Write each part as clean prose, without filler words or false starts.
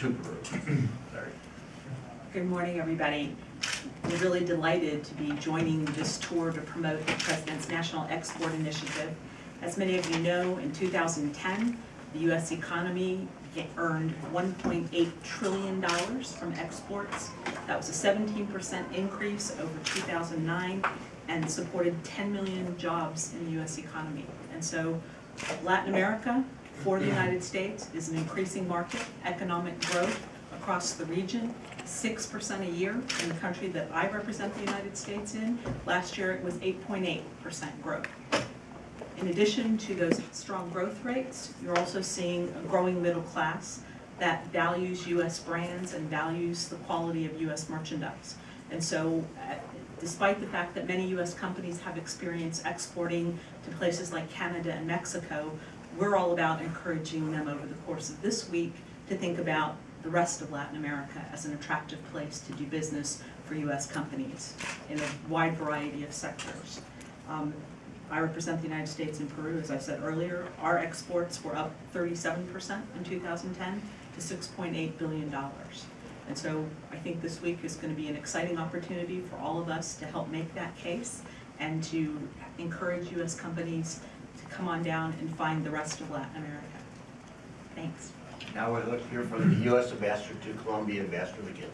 to Peru. Sorry. Good morning, everybody. We're really delighted to be joining this tour to promote the President's National Export Initiative. As many of you know, in 2010, the U.S. economy earned $1.8 trillion from exports. That was a 17% increase over 2009 and supported 10 million jobs in the U.S. economy. And so Latin America, for the United States, is an increasing market. Economic growth across the region, 6% a year in the country that I represent the United States in. Last year it was 8.8% growth. In addition to those strong growth rates, you're also seeing a growing middle class that values U.S. brands and values the quality of U.S. merchandise. And so despite the fact that many U.S. companies have experience exporting to places like Canada and Mexico, we're all about encouraging them over the course of this week to think about the rest of Latin America as an attractive place to do business for U.S. companies in a wide variety of sectors. I represent the United States in Peru, as I said earlier. Our exports were up 37% in 2010 to $6.8 billion. And so I think this week is going to be an exciting opportunity for all of us to help make that case and to encourage U.S. companies to come on down and find the rest of Latin America. Thanks. Now we'll hear from the U.S. Ambassador to Colombia, Ambassador McKinley.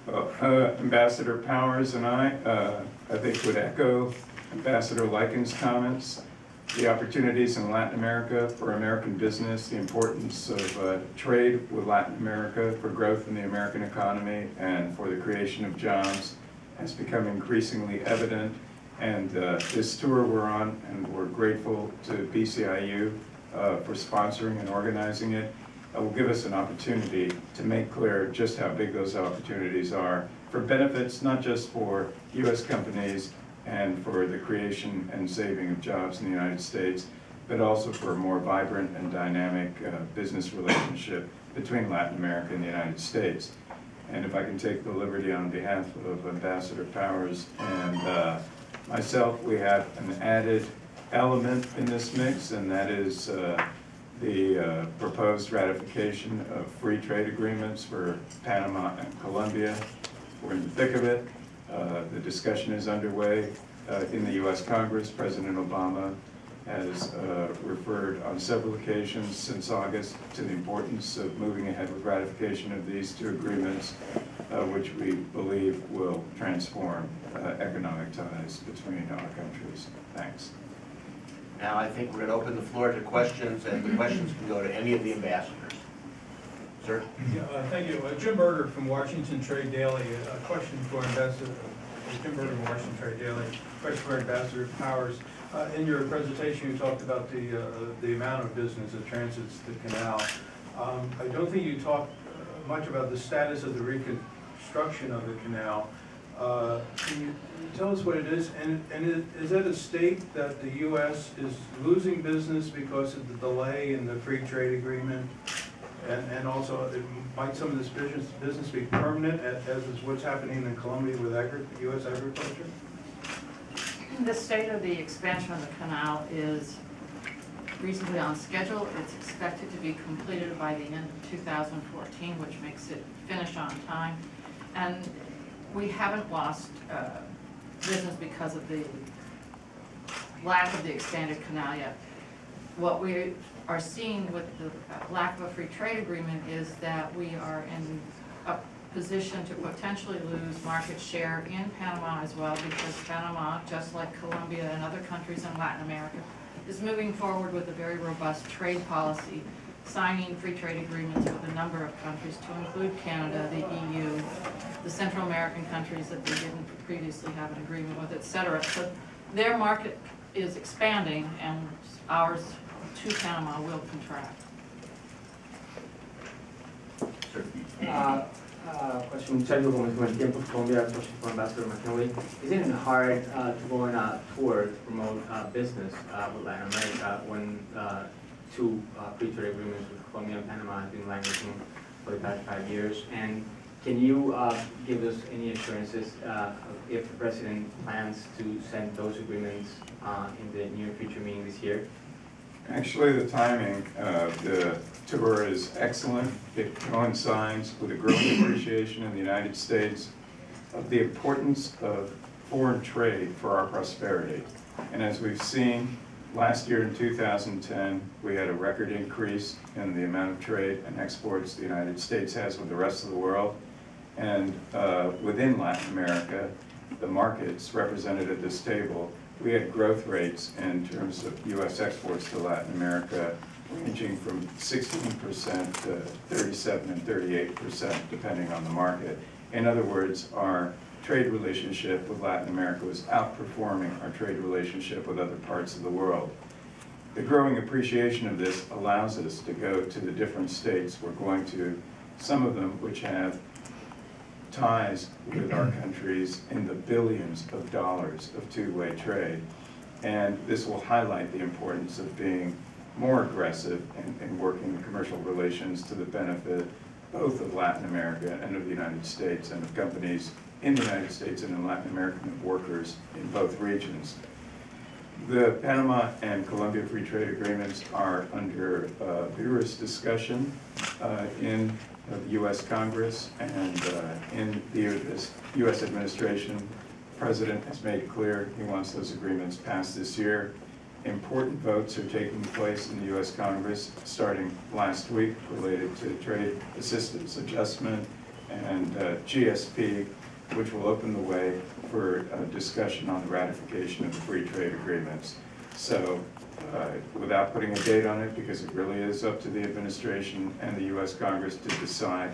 Well, Ambassador Powers and I think would echo Ambassador Likens' comments. The opportunities in Latin America for American business, the importance of trade with Latin America for growth in the American economy and for the creation of jobs has become increasingly evident. And this tour we're on, and we're grateful to BCIU for sponsoring and organizing it, will give us an opportunity to make clear just how big those opportunities are for benefits not just for U.S. companies and for the creation and saving of jobs in the United States, but also for a more vibrant and dynamic business relationship between Latin America and the United States. And if I can take the liberty on behalf of Ambassador Powers and myself, we have an added element in this mix, and that is the proposed ratification of free trade agreements for Panama and Colombia. We're in the thick of it. The discussion is underway in the U.S. Congress. President Obama has referred on several occasions since August to the importance of moving ahead with ratification of these two agreements, which we believe will transform economic ties between our countries. Thanks. Now I think we're going to open the floor to questions, and the questions can go to any of the ambassadors. Sir? Yeah, thank you. Jim Berger from Washington Trade Daily. A question for Ambassador, Jim Berger from Washington Trade Daily. Question for Ambassador Powers. In your presentation, you talked about the amount of business that transits the canal. I don't think you talked much about the status of the reconstruction of the canal. Can you tell us what it is? And is it a state that the U.S. is losing business because of the delay in the free trade agreement? And also, might some of this business be permanent, as is what's happening in Colombia with U.S. agriculture? The state of the expansion of the canal is reasonably on schedule. It's expected to be completed by the end of 2014, which makes it finish on time. And we haven't lost business because of the lack of the expanded canal yet. What we are seeing with the lack of a free trade agreement is that we are in a position to potentially lose market share in Panama as well, because Panama, just like Colombia and other countries in Latin America, is moving forward with a very robust trade policy, signing free trade agreements with a number of countries, to include Canada, the EU, the Central American countries that they didn't previously have an agreement with, etc. So their market is expanding, and ours to Panama will contract. Question, Sergio Gomez from El Tiempo, Colombia, question for Ambassador McKinley. Isn't it hard to go on a tour to promote business with Latin America when two free trade agreements with Colombia and Panama have been languishing for the past 5 years? And can you give us any assurances if the President plans to send those agreements in the near future, meaning this year? Actually, the timing of the tour is excellent. It coincides with a growing appreciation in the United States of the importance of foreign trade for our prosperity. And as we've seen, last year in 2010, we had a record increase in the amount of trade and exports the United States has with the rest of the world. And within Latin America, the markets represented at this table, we had growth rates in terms of U.S. exports to Latin America ranging from 16% to 37 and 38%, depending on the market. In other words, our trade relationship with Latin America was outperforming our trade relationship with other parts of the world. The growing appreciation of this allows us to go to the different states. We're going to some of them which have ties with our countries in the billions of dollars of two-way trade. And this will highlight the importance of being more aggressive in working commercial relations to the benefit both of Latin America and of the United States, and of companies in the United States and in Latin American workers in both regions. The Panama and Colombia Free Trade Agreements are under vigorous discussion in the U.S. Congress and in the U.S. administration. The President has made clear he wants those agreements passed this year. Important votes are taking place in the U.S. Congress starting last week related to trade assistance adjustment and GSP, which will open the way for discussion on the ratification of the free trade agreements. So without putting a date on it, because it really is up to the administration and the U.S. Congress to decide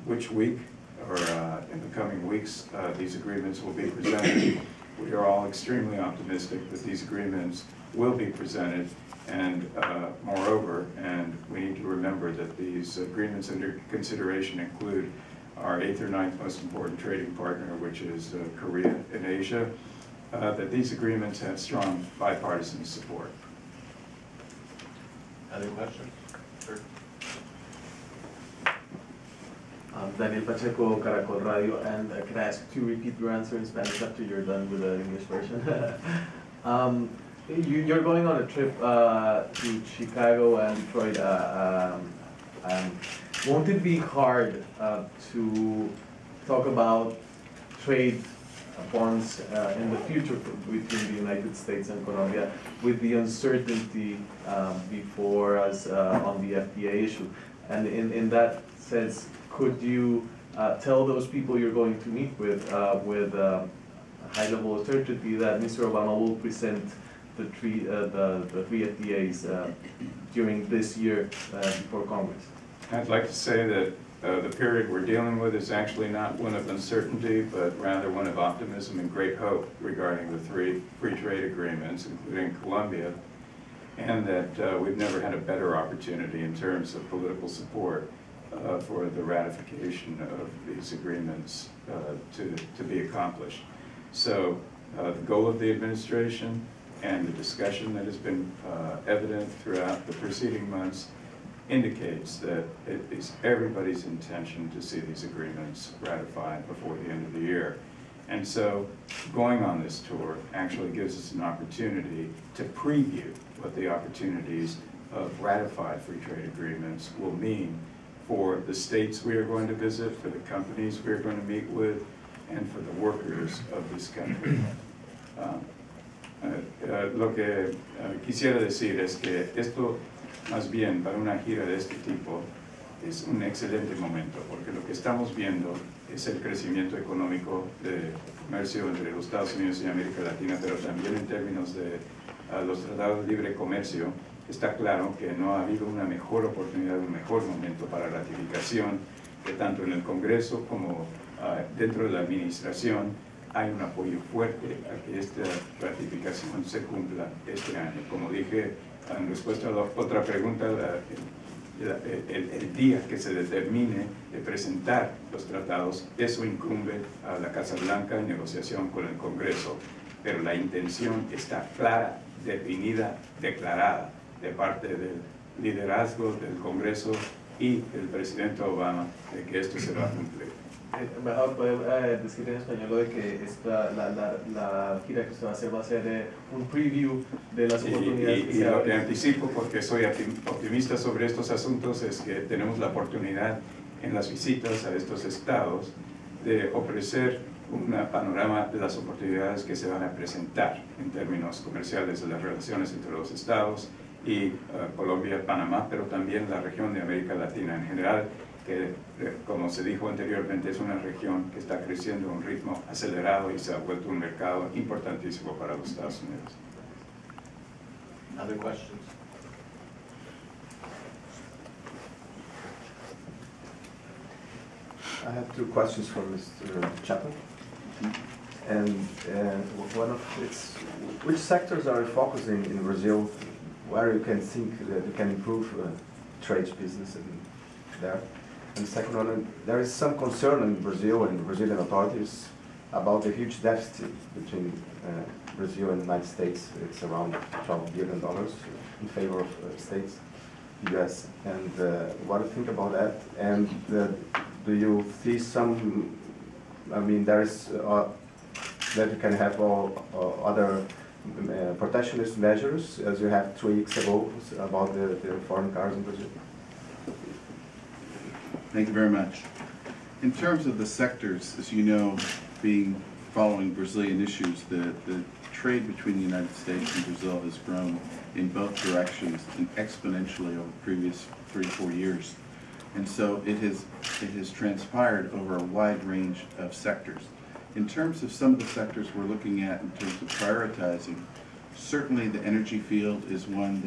which week or in the coming weeks these agreements will be presented. We are all extremely optimistic that these agreements will be presented, and moreover, and we need to remember that these agreements under consideration include our 8th or 9th most important trading partner, which is Korea in Asia, that these agreements have strong bipartisan support. Other questions? Sure. Daniel Pacheco, Caracol Radio, and can I ask you to repeat your answer in Spanish after you're done with the English version? You're going on a trip to Chicago and Detroit. Won't it be hard to talk about trade bonds in the future between the United States and Colombia with the uncertainty before us on the FTA issue? And in that sense, could you tell those people you're going to meet with a high level of certainty that Mr. Obama will present the three FTAs during this year before Congress? I'd like to say that the period we're dealing with is actually not one of uncertainty, but rather one of optimism and great hope regarding the three free trade agreements, including Colombia, and that we've never had a better opportunity in terms of political support for the ratification of these agreements to be accomplished. So the goal of the administration and the discussion that has been evident throughout the preceding months indicates that it is everybody's intention to see these agreements ratified before the end of the year. And so going on this tour actually gives us an opportunity to preview what the opportunities of ratified free trade agreements will mean for the states we are going to visit, for the companies we are going to meet with, and for the workers of this country. Lo que quisiera decir es que esto, más bien para una gira de este tipo, es un excelente momento, porque lo que estamos viendo es el crecimiento económico de comercio entre los Estados Unidos y América Latina, pero también en términos de los tratados de libre comercio. Está claro que no ha habido una mejor oportunidad, un mejor momento para ratificación, que tanto en el Congreso como dentro de la administración hay un apoyo fuerte a que esta ratificación se cumpla este año. Como dije en respuesta a la otra pregunta, el día que se determine de presentar los tratados, eso incumbe a la Casa Blanca en negociación con el Congreso, pero la intención está clara, definida, declarada de parte del liderazgo del Congreso y el presidente Obama de que esto se va a cumplir. Mejor puede decir en español lo de que la gira que usted va a ser un preview de las oportunidades que Y se lo que abren. anticipo, porque soy optimista sobre estos asuntos, es que tenemos la oportunidad en las visitas a estos estados de ofrecer un panorama de las oportunidades que se van a presentar en términos comerciales de las relaciones entre los estados y Colombia, Panamá, pero también la región de América Latina en general, que como se dijo anteriormente es una región que está creciendo a un ritmo acelerado y se ha vuelto un mercado importantísimo para los Estados Unidos. Other questions? I have two questions for Mr. Chapman. And one of it's, which sectors are you focusing in Brazil where you can think that you can improve trade business there? And second one, there is some concern in Brazil and Brazilian authorities about the huge deficit between Brazil and the United States. It's around $12 billion in favor of states, US. And what do you think about that? And do you see some, I mean, there is, that you can have other protectionist measures, as you have 2 weeks ago, about the foreign cars in Brazil? Thank you very much. In terms of the sectors, as you know, following Brazilian issues, the trade between the United States and Brazil has grown in both directions and exponentially over the previous 3 or 4 years. And so it has transpired over a wide range of sectors. In terms of some of the sectors we're looking at in terms of prioritizing, certainly the energy field is one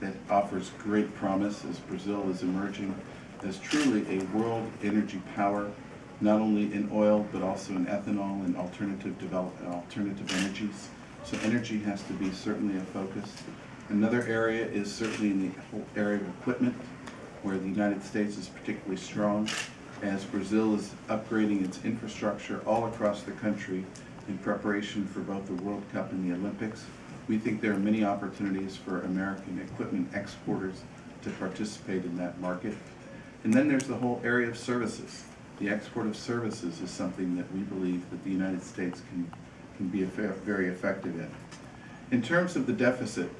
that offers great promise as Brazil is emerging as truly a world energy power, not only in oil but also in ethanol and alternative energies. So energy has to be certainly a focus. Another area is certainly in the whole area of equipment, where the United States is particularly strong, as Brazil is upgrading its infrastructure all across the country in preparation for both the World Cup and the Olympics. We think there are many opportunities for American equipment exporters to participate in that market. And then there's the whole area of services. The export of services is something that we believe that the United States can be very effective in. In terms of the deficit,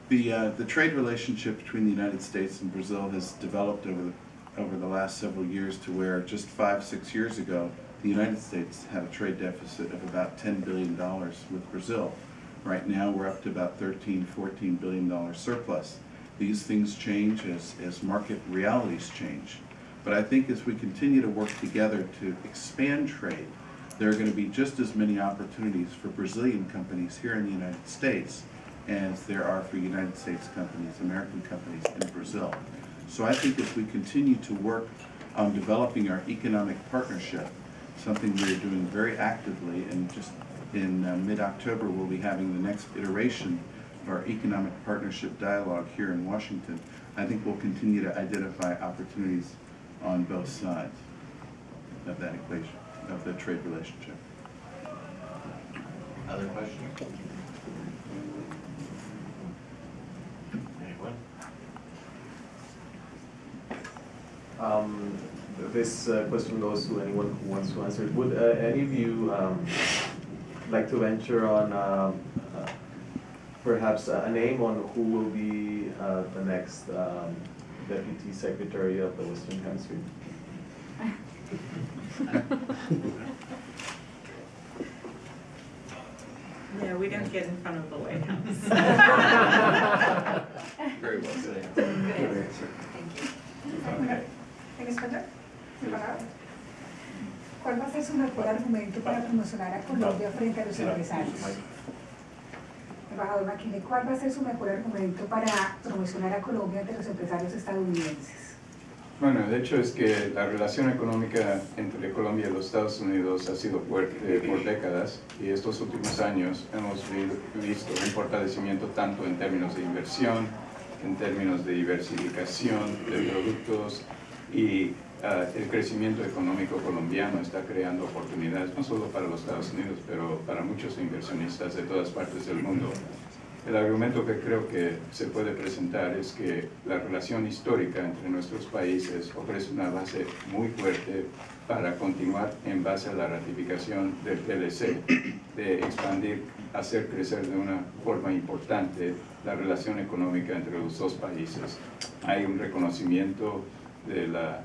the trade relationship between the United States and Brazil has developed over the last several years to where just 5-6 years ago, the United States had a trade deficit of about $10 billion with Brazil. Right now, we're up to about $13-14 billion surplus. These things change as market realities change. But I think as we continue to work together to expand trade, there are going to be just as many opportunities for Brazilian companies here in the United States as there are for United States companies, American companies in Brazil. So I think as we continue to work on developing our economic partnership, something we are doing very actively, and just in mid-October we'll be having the next iteration of our economic partnership dialogue here in Washington. I think we'll continue to identify opportunities on both sides of that equation, of the trade relationship. Other questions? Anyone? This question goes to anyone who wants to answer it. Would any of you like to venture on perhaps a name on who will be the next Deputy Secretary of the Western Hemisphere? Yeah, we don't get in front of the White House. Very well said. Okay. ¿En español? ¿Separado? ¿Cuál va a ser su mejor argumento para promocionar a Colombia frente a los empresarios? Embajador McKinney, ¿cuál va a ser su mejor argumento para promocionar a Colombia ante los empresarios estadounidenses? Bueno, el hecho es que la relación económica entre Colombia y los Estados Unidos ha sido fuerte por décadas, y estos últimos años hemos visto un fortalecimiento tanto en términos de inversión, en términos de diversificación de productos, y el crecimiento económico colombiano está creando oportunidades no solo para los Estados Unidos, pero para muchos inversionistas de todas partes del mundo. El argumento que creo que se puede presentar es que la relación histórica entre nuestros países ofrece una base muy fuerte para continuar en base a la ratificación del TLC, de expandir, hacer crecer de una forma importante la relación económica entre los dos países. Hay un reconocimiento de la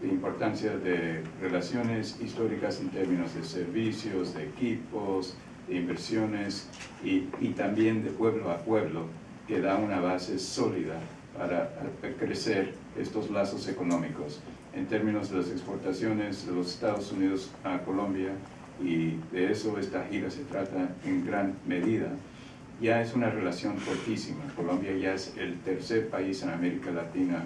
importancia de relaciones históricas en términos de servicios, de equipos, de inversiones y también de pueblo a pueblo, que da una base sólida para crecer estos lazos económicos. En términos de las exportaciones de los Estados Unidos a Colombia, y de eso esta gira se trata en gran medida, ya es una relación fortísima. Colombia ya es el tercer país en América Latina